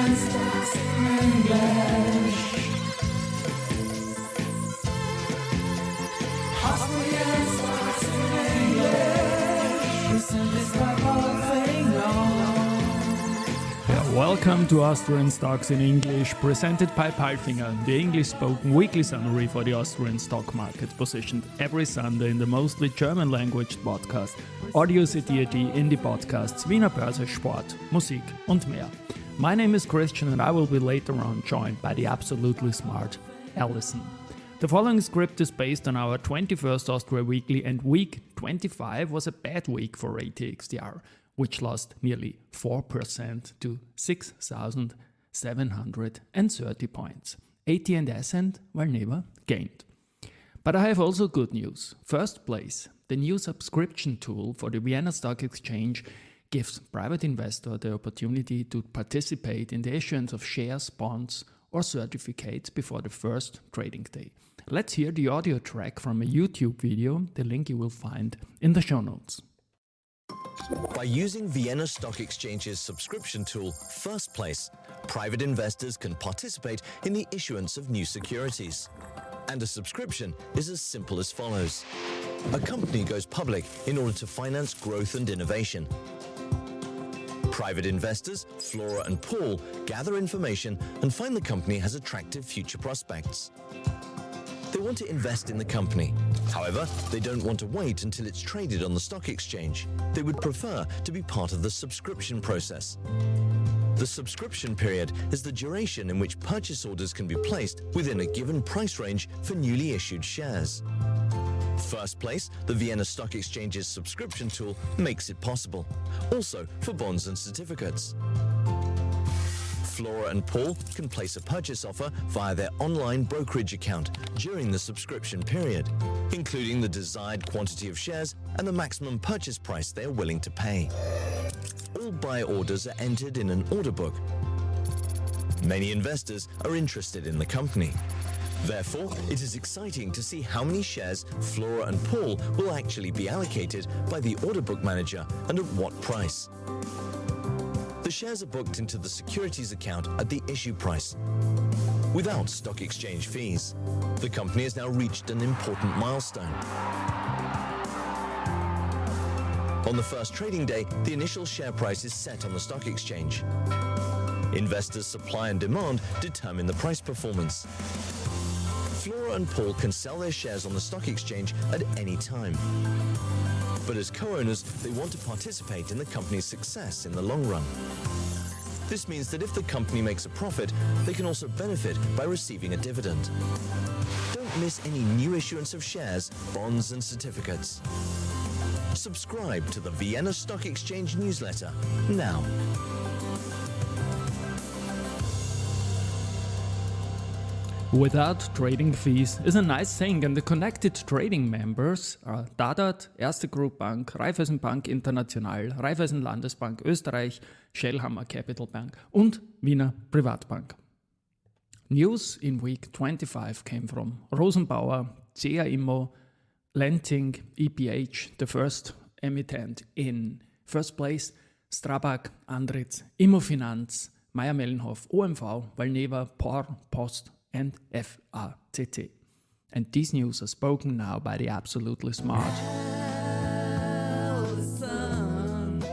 Austrian Stocks in English. Austrian Stocks in English. Presented by Palfinger. Welcome to Austrian Stocks in English, presented by Palfinger, the English-spoken weekly summary for the Austrian stock market, positioned every Sunday in the mostly German-language podcast, Audiosity in die Podcasts Wiener Börse, Sport, Musik und mehr. My name is Christian and I will be later on joined by the absolutely smart Alison. The following script is based on our 21st Austria Weekly, and week 25 was a bad week for ATX TR, which lost nearly 4% to 6,730 points. AT&S and Valneva gained. But I have also good news. First place, the new subscription tool for the Vienna Stock Exchange gives private investors the opportunity to participate in the issuance of shares, bonds, or certificates before the first trading day. Let's hear the audio track from a YouTube video, the link you will find in the show notes. By using Vienna Stock Exchange's subscription tool, First Place, private investors can participate in the issuance of new securities. And a subscription is as simple as follows. A company goes public in order to finance growth and innovation. Private investors, Flora and Paul, gather information and find the company has attractive future prospects. They want to invest in the company. However, they don't want to wait until it's traded on the stock exchange. They would prefer to be part of the subscription process. The subscription period is the duration in which purchase orders can be placed within a given price range for newly issued shares. First Place, the Vienna Stock Exchange's subscription tool, makes it possible, also for bonds and certificates. Flora and Paul can place a purchase offer via their online brokerage account during the subscription period, including the desired quantity of shares and the maximum purchase price they are willing to pay. All buy orders are entered in an order book. Many investors are interested in the company. Therefore, it is exciting to see how many shares Flora and Paul will actually be allocated by the order book manager and at what price. The shares are booked into the securities account at the issue price, without stock exchange fees. The company has now reached an important milestone. On the first trading day, the initial share price is set on the stock exchange. Investors' supply and demand determine the price performance. Flora and Paul can sell their shares on the stock exchange at any time. But as co-owners, they want to participate in the company's success in the long run. This means that if the company makes a profit, they can also benefit by receiving a dividend. Don't miss any new issuance of shares, bonds and certificates. Subscribe to the Vienna Stock Exchange newsletter now. Without trading fees is a nice thing, and the connected trading members are Dadat, Erste Group Bank, Raiffeisen Bank International, Raiffeisen Landesbank Österreich, Shellhammer Capital Bank und Wiener Privatbank. News in week 25 came from Rosenbauer, CA Immo, Lenting, EPH, the first emittent in First Place, Strabag, Andritz, Immofinanz, Mayr-Melnhof, OMV, Valneva, POR, Post and FATT. And these news are spoken now by the absolutely smart Alison.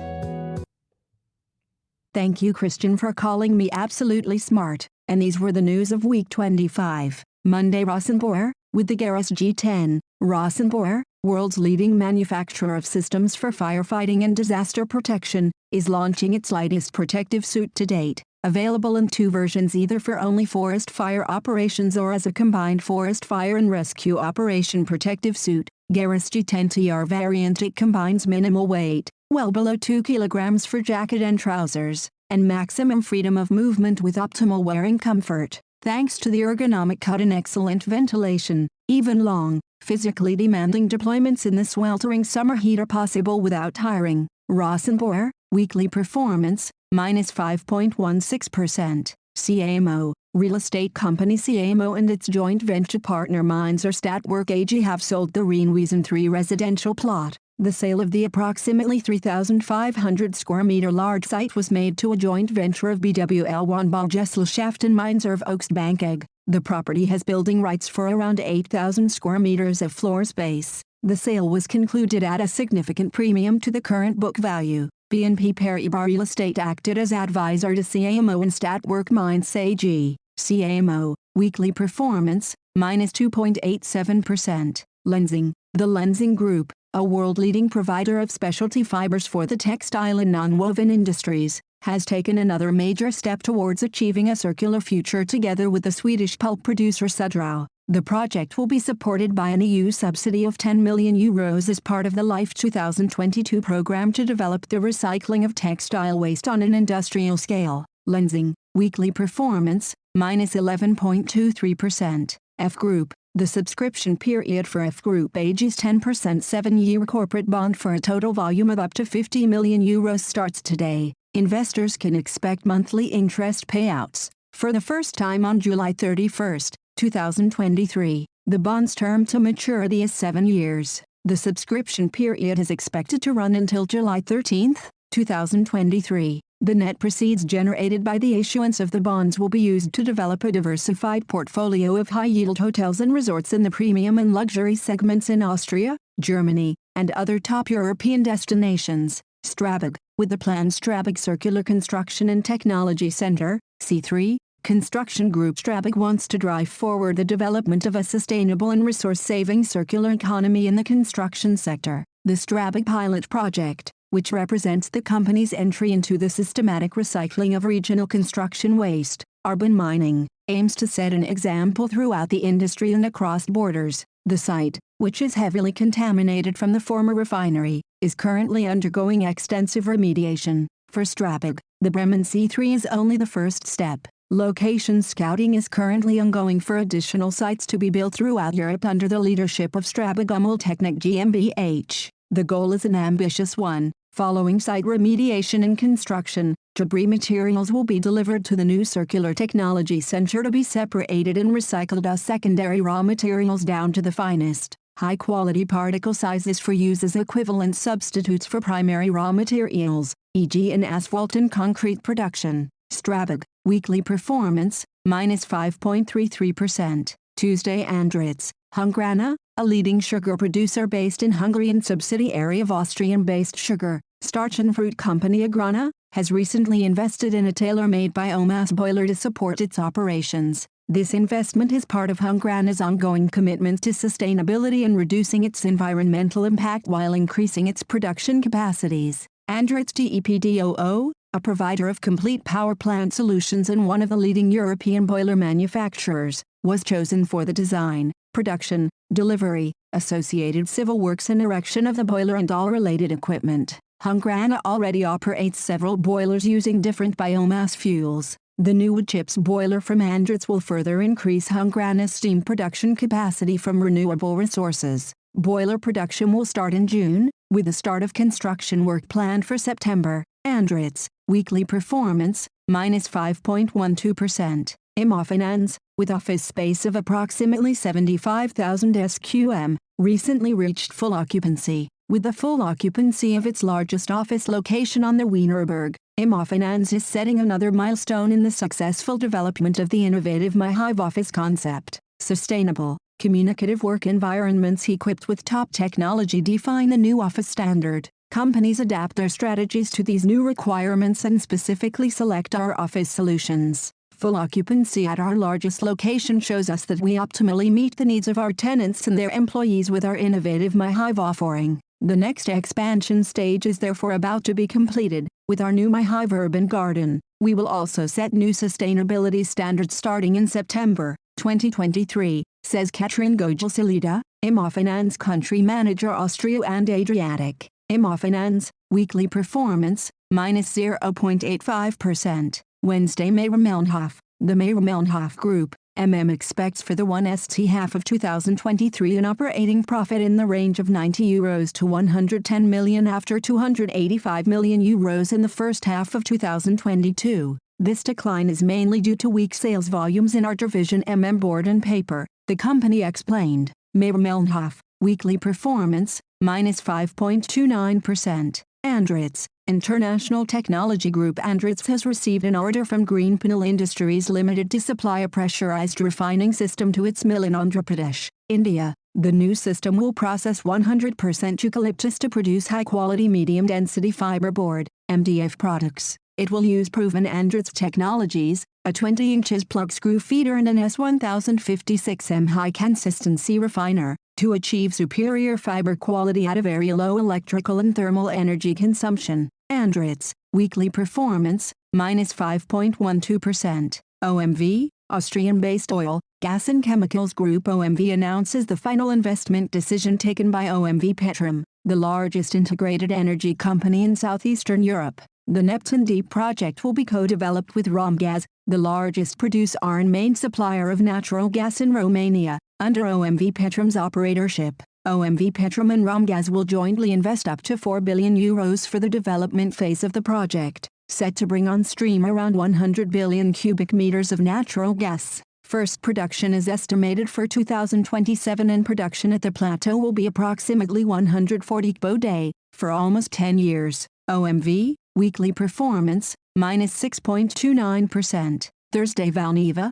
Thank you, Christian, for calling me absolutely smart. And these were the news of week 25. Monday, Rosenbauer, with the Garus G10. Rosenbauer, world's leading manufacturer of systems for firefighting and disaster protection, is launching its lightest protective suit to date. Available in two versions, either for only forest fire operations or as a combined forest fire and rescue operation protective suit. Garus G10 TR variant. It combines minimal weight, well below 2 kilograms for jacket and trousers, and maximum freedom of movement with optimal wearing comfort, thanks to the ergonomic cut and excellent ventilation. Even long, physically demanding deployments in the sweltering summer heat are possible without tiring. Rosenbauer, weekly performance, minus 5.16%. CAMO, real estate company CAMO and its joint venture partner Mainzer Stadtwerke AG have sold the Rheinwiesen 3 residential plot, The sale of the approximately 3,500 square meter large site was made to a joint venture of BWL Wohnbaugesellschaft and Mainzer Volksbank AG. The property has building rights for around 8,000 square meters of floor space. The sale was concluded at a significant premium to the current book value. BNP Paribas Real Estate acted as advisor to CAMO and Statwerk Mainz AG. CAMO, weekly performance, minus 2.87%. Lenzing. The Lenzing Group, a world-leading provider of specialty fibers for the textile and non-woven industries, has taken another major step towards achieving a circular future together with the Swedish pulp producer Södra. The project will be supported by an EU subsidy of €10 million as part of the LIFE 2022 program to develop the recycling of textile waste on an industrial scale. Lenzing, weekly performance, minus 11.23%. F Group. The subscription period for F Group AG's 10% 7-year corporate bond for a total volume of up to €50 million starts today. Investors can expect monthly interest payouts for the first time on July 31, 2023. The bond's term to maturity is 7 years. The subscription period is expected to run until July 13, 2023. The net proceeds generated by the issuance of the bonds will be used to develop a diversified portfolio of high-yield hotels and resorts in the premium and luxury segments in Austria, Germany, and other top European destinations. Strabag, with the planned Strabag Circular Construction and Technology Center, C3, Construction Group Strabag wants to drive forward the development of a sustainable and resource-saving circular economy in the construction sector. The Strabag pilot project, which represents the company's entry into the systematic recycling of regional construction waste, urban mining, aims to set an example throughout the industry and across borders. The site, which is heavily contaminated from the former refinery, is currently undergoing extensive remediation. For Strabag, the Bremen C3 is only the first step. Location scouting is currently ongoing for additional sites to be built throughout Europe under the leadership of Strabag Umwelttechnik GmbH. The goal is an ambitious one. Following site remediation and construction, debris materials will be delivered to the new Circular Technology Center to be separated and recycled as secondary raw materials down to the finest, high-quality particle sizes for use as equivalent substitutes for primary raw materials, e.g. in asphalt and concrete production. Strabag, weekly performance, minus 5.33%. Tuesday Andritz, Hungrana, a leading sugar producer based in Hungary and subsidiary of Austrian-based sugar, starch and fruit company Agrana, has recently invested in a tailor-made biomass boiler to support its operations. This investment is part of Hungrana's ongoing commitment to sustainability and reducing its environmental impact while increasing its production capacities. Andritz DEPDOO, a provider of complete power plant solutions and one of the leading European boiler manufacturers, was chosen for the design, production, delivery, associated civil works and erection of the boiler and all related equipment. Hungrana already operates several boilers using different biomass fuels. The new wood chips boiler from Andritz will further increase Hungrana's steam production capacity from renewable resources. Boiler production will start in June, with the start of construction work planned for September. Andritz, weekly performance, minus 5.12%. Immofinanz, with office space of approximately 75,000 SQM, recently reached full occupancy. With the full occupancy of its largest office location on the Wienerberg, Immofinanz is setting another milestone in the successful development of the innovative MyHive office concept. Sustainable, communicative work environments equipped with top technology define the new office standard. Companies adapt their strategies to these new requirements and specifically select our office solutions. Full occupancy at our largest location shows us that we optimally meet the needs of our tenants and their employees with our innovative MyHive offering. The next expansion stage is therefore about to be completed. With our new MyHive Urban Garden, we will also set new sustainability standards starting in September 2023, says Katrin Gojl-Salida, Immofinanz Country Manager Austria and Adriatic. Immofinanz, weekly performance, minus 0.85%. Wednesday Mayr-Melnhof. The Mayr-Melnhof Group, expects for the 1st half of 2023 an operating profit in the range of €90 to 110 million after €285 million in the first half of 2022. This decline is mainly due to weak sales volumes in our division Board and Paper, the company explained. Mayr-Melnhof, weekly performance, minus 5.29%. Andritz, International Technology Group. Andritz has received an order from Greenpanel Industries Limited to supply a pressurized refining system to its mill in Andhra Pradesh, India. The new system will process 100% eucalyptus to produce high-quality medium-density fiberboard, MDF products. It will use proven Andritz technologies, a 20-inch plug screw feeder and an S1056M high-consistency refiner, to achieve superior fiber quality at a very low electrical and thermal energy consumption. Andritz, weekly performance, minus 5.12%. OMV, Austrian-based oil, gas and chemicals group OMV announces the final investment decision taken by OMV Petrom, the largest integrated energy company in southeastern Europe. The Neptun Deep project will be co-developed with Romgaz, the largest producer and main supplier of natural gas in Romania, under OMV Petrom's operatorship. OMV Petrom and Romgaz will jointly invest up to €4 billion for the development phase of the project, set to bring on stream around 100 billion cubic meters of natural gas. First production is estimated for 2027 and production at the plateau will be approximately 140 per day, for almost 10 years. OMV, weekly performance, minus 6.29%. Thursday Valneva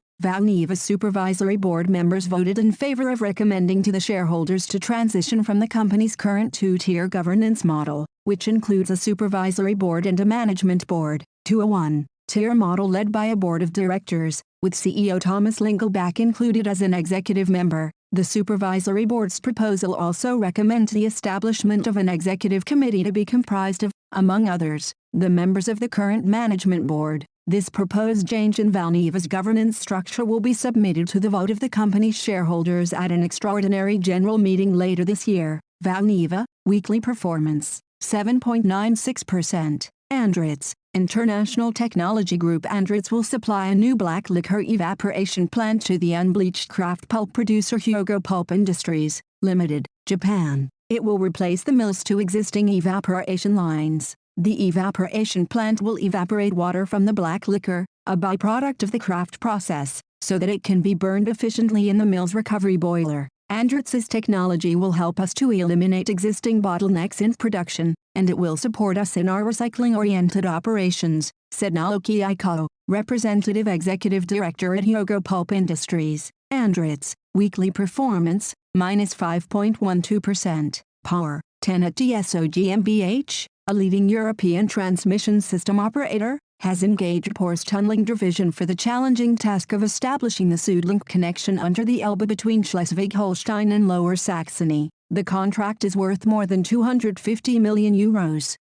Supervisory Board members voted in favor of recommending to the shareholders to transition from the company's current two-tier governance model, which includes a supervisory board and a management board, to a one-tier model led by a board of directors, with CEO Thomas Lingelbach included as an executive member. The supervisory board's proposal also recommends the establishment of an executive committee to be comprised of, among others, the members of the current management board. This proposed change in Valneva's governance structure will be submitted to the vote of the company's shareholders at an extraordinary general meeting later this year. Valneva, weekly performance, 7.96%. Andritz, International Technology Group. Andritz will supply a new black liquor evaporation plant to the unbleached kraft pulp producer Hyogo Pulp Industries, Limited, Japan. It will replace the mill's two existing evaporation lines. The evaporation plant will evaporate water from the black liquor, a byproduct of the kraft process, so that it can be burned efficiently in the mill's recovery boiler. Andritz's technology will help us to eliminate existing bottlenecks in production, and it will support us in our recycling-oriented operations, said Naoki Aiko, Representative Executive Director at Hyogo Pulp Industries. Andritz, weekly performance, minus 5.12%. Power, Tenet DSO GmbH, a leading European transmission system operator, has engaged Poor's tunneling division for the challenging task of establishing the Südlink connection under the Elbe between Schleswig-Holstein and Lower Saxony. The contract is worth more than €250 million.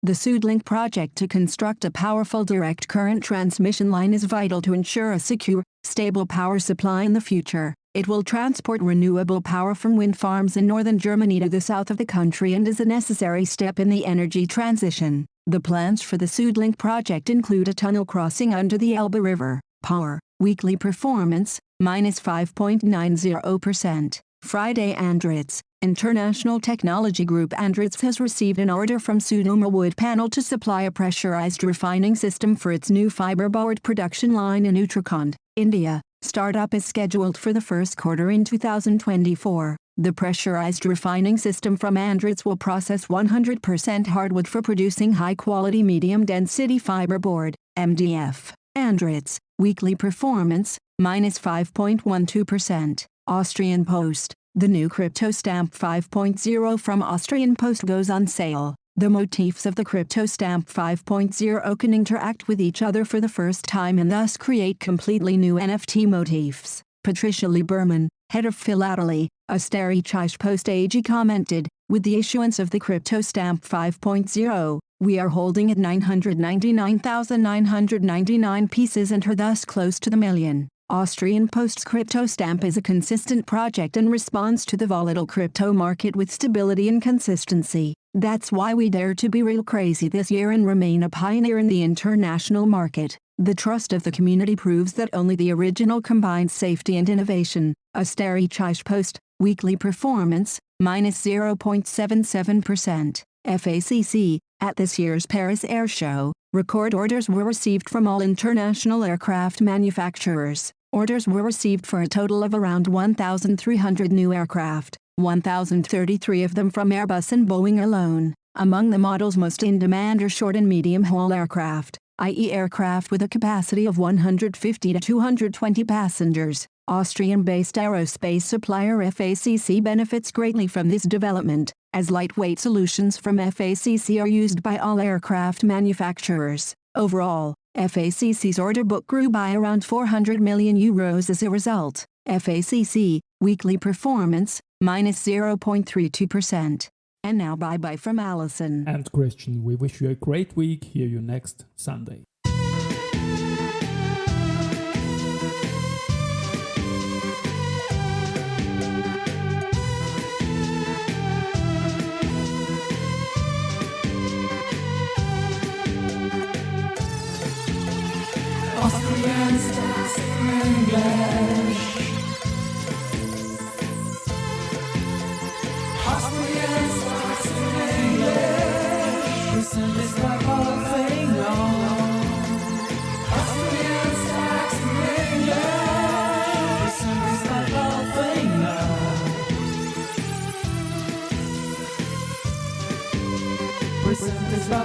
The Südlink project to construct a powerful direct current transmission line is vital to ensure a secure, stable power supply in the future. It will transport renewable power from wind farms in northern Germany to the south of the country and is a necessary step in the energy transition. The plans for the Südlink project include a tunnel crossing under the Elbe River. Power, weekly performance, minus 5.90%. Friday Andritz, International Technology Group. Andritz has received an order from Sudoma Wood Panel to supply a pressurized refining system for its new fiberboard production line in Uttarakhand, India. Startup is scheduled for the first quarter in 2024. The pressurized refining system from Andritz will process 100% hardwood for producing high-quality medium-density fiberboard, MDF. Andritz, weekly performance, minus 5.12%. Austrian Post, the new crypto stamp 5.0 from Austrian Post goes on sale. The motifs of the crypto stamp 5.0 can interact with each other for the first time and thus create completely new NFT motifs. Patricia Lieberman, head of philately, Austrian Post AG commented, with the issuance of the crypto stamp 5.0, we are holding at 999,999 pieces and are thus close to the million. Austrian Post's crypto stamp is a consistent project and responds to the volatile crypto market with stability and consistency. That's why we dare to be real crazy this year and remain a pioneer in the international market. The trust of the community proves that only the original combines safety and innovation. Austrian Post, weekly performance, minus 0.77%. FACC, at this year's Paris Air Show, record orders were received from all international aircraft manufacturers. Orders were received for a total of around 1,300 new aircraft, 1,033 of them from Airbus and Boeing alone. Among the models most in demand are short and medium-haul aircraft, i.e. aircraft with a capacity of 150 to 220 passengers. Austrian-based aerospace supplier FACC benefits greatly from this development, as lightweight solutions from FACC are used by all aircraft manufacturers. Overall, FACC's order book grew by around 400 million euros as a result. FACC, weekly performance, minus 0.32%. And now bye-bye from Alison. And Christian, we wish you a great week. Hear you next Sunday. Austrian Stocks in English. Austrian Stocks in English. Presented by Wolfing on. Austrian Stocks in English. Presented by Wolfing on. Presented by